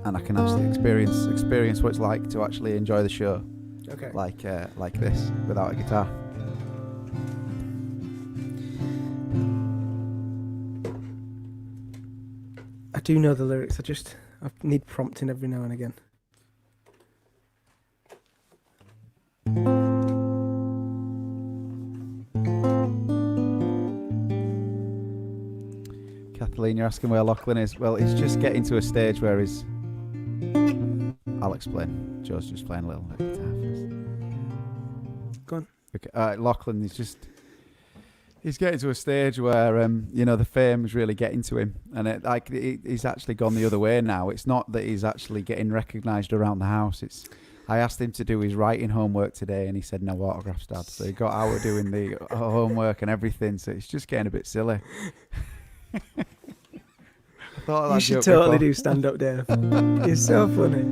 And I can actually experience what it's like to actually enjoy the show. Okay. Like this, without a guitar. I do know the lyrics. I need prompting every now and again. Kathleen, you're asking where Lachlan is. Well, he's just getting to a stage where he's... I'll explain. Joe's just playing a little bit of guitar first. Go on. Okay, Lachlan is he's getting to a stage where the fame's really getting to him, and he's actually gone the other way now. It's not that he's actually getting recognised around the house. I asked him to do his writing homework today, and he said no autographs, Dad. So he got out doing the homework and everything. So it's just getting a bit silly. I thought You should totally do stand up, Dave. You're so funny.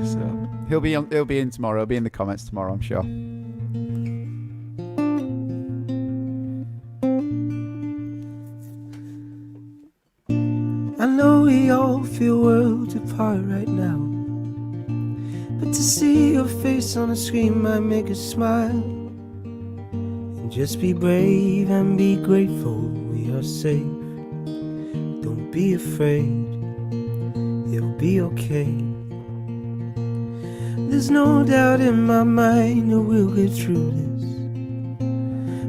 So he'll be in tomorrow. He'll be in the comments tomorrow, I'm sure. know we all feel worlds apart right now, but to see your face on a screen might make us smile. And just be brave and be grateful we are safe. Don't be afraid, it'll be okay. There's no doubt in my mind that we'll get through this,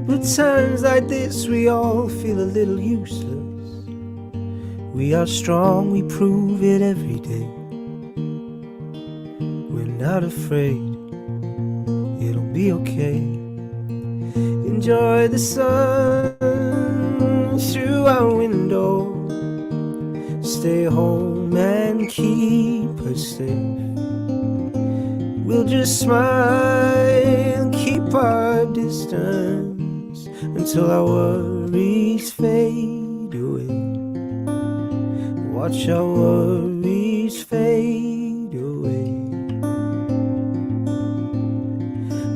but times like this we all feel a little useless. We are strong, we prove it every day. We're not afraid, it'll be okay. Enjoy the sun through our window. Stay home and keep us safe. We'll just smile, keep our distance until our worries fade away. Watch our worries fade away.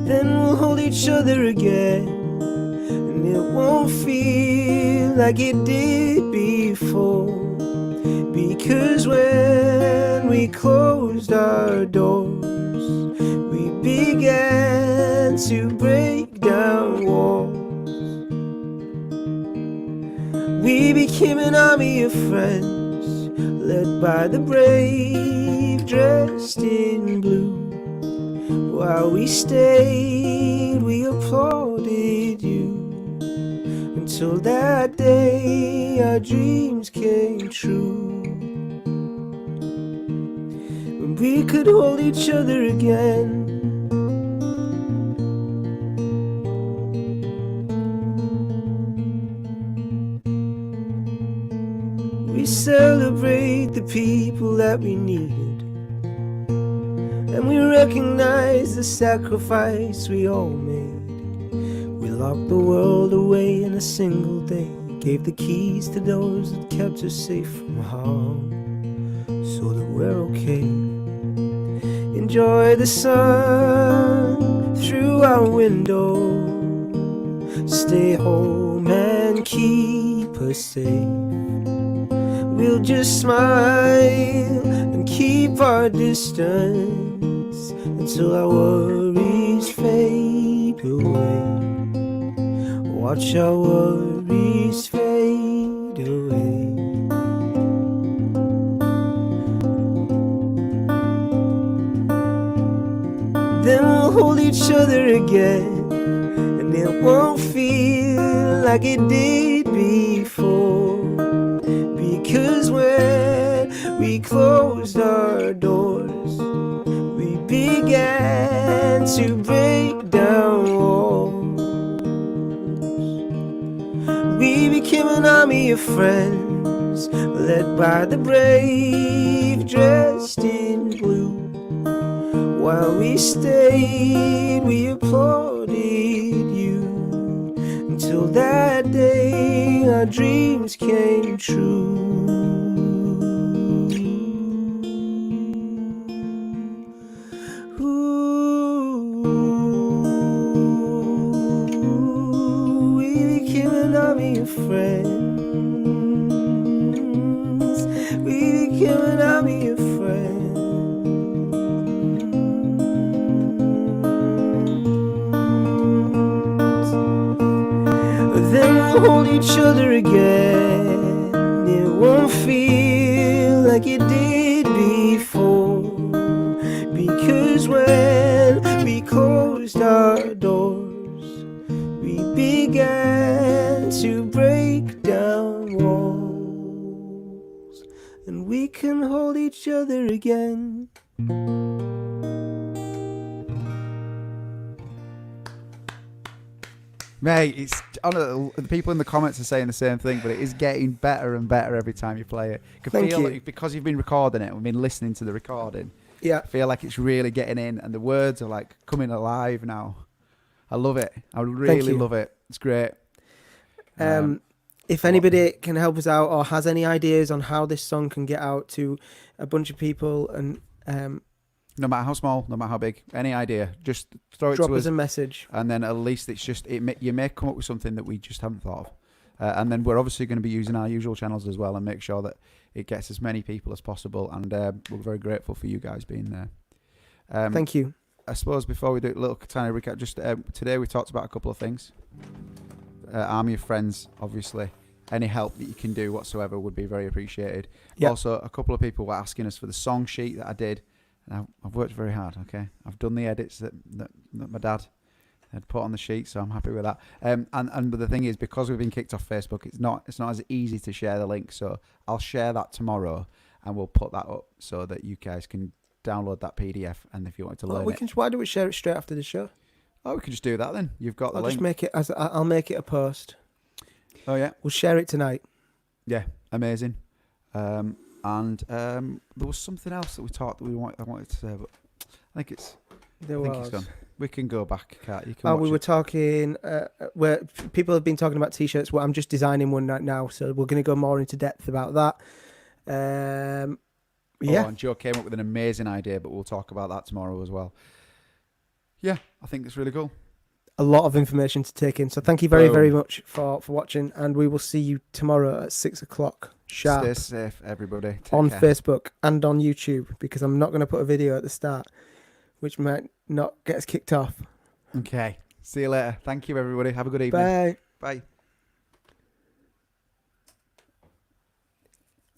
Then we'll hold each other again, and it won't feel like it did before. Because when we closed our doors, we began to break down walls. We became an army of friends, led by the brave, dressed in blue. While we stayed, we applauded you, until that day our dreams came true. When we could hold each other again. We celebrate the people that we needed, and we recognize the sacrifice we all made. We locked the world away in a single day, gave the keys to doors that kept us safe from harm, so that we're okay. Enjoy the sun through our window. Stay home and keep us safe. We'll just smile and keep our distance until our worries fade away. Watch our worries fade away. Then we'll hold each other again, and it won't feel like it did before. Because when we closed our doors, we began to break down walls. We became an army of friends, led by the brave, dressed in blue. While we stayed, we applauded you, until that day our dreams came true. Ooh, we became an army of friends. We became an army of friends. Then we'll hold each other again. It won't feel like it did before. Because when we closed our doors, we began to break down walls. And we can hold each other again. Mate, it's the people in the comments are saying the same thing, but it is getting better and better every time you play it. I can Thank feel you. like because you've been recording it, we've been listening to the recording. Yeah. I feel like it's really getting in, and the words are like coming alive now. I love it. I really love it. It's great. If anybody can help us out or has any ideas on how this song can get out to a bunch of people, and No matter how small, no matter how big, any idea, just throw it drop to us us, a message. and then at least it's just you may come up with something that we just haven't thought of, And then we're obviously going to be using our usual channels as well and make sure that it gets as many people as possible. And we're very grateful for you guys being there. Thank you. I suppose before we do a little tiny recap, just today we talked about a couple of things. Army of friends, obviously. Any help that you can do whatsoever would be very appreciated. Yep. Also, a couple of people were asking us for the song sheet that I did. And I've worked very hard, okay? I've done the edits that my dad had put on the sheet, so I'm happy with that. And the thing is, because we've been kicked off Facebook, it's not as easy to share the link. So I'll share that tomorrow, and we'll put that up so that you guys can download that PDF. And if you want to learn Why do we share it straight after the show? Oh, we can just do that then. You've got the link. Just make it I'll make it a post. Oh yeah, we'll share it tonight. Yeah, amazing. And there was something else that I wanted to say, but I think it's gone. We can go back, Kat. You can. We were talking where people have been talking about t-shirts. Well, I'm just designing one right now, so we're going to go more into depth about that. Yeah. And Joe came up with an amazing idea, but we'll talk about that tomorrow as well. Yeah, I think it's really cool. A lot of information to take in. So thank you very, very much for watching, and we will see you tomorrow at 6:00 sharp. Stay safe, everybody. On care. Facebook and on YouTube, because I'm not going to put a video at the start, which might not get us kicked off. Okay. See you later. Thank you, everybody. Have a good evening. Bye. Bye.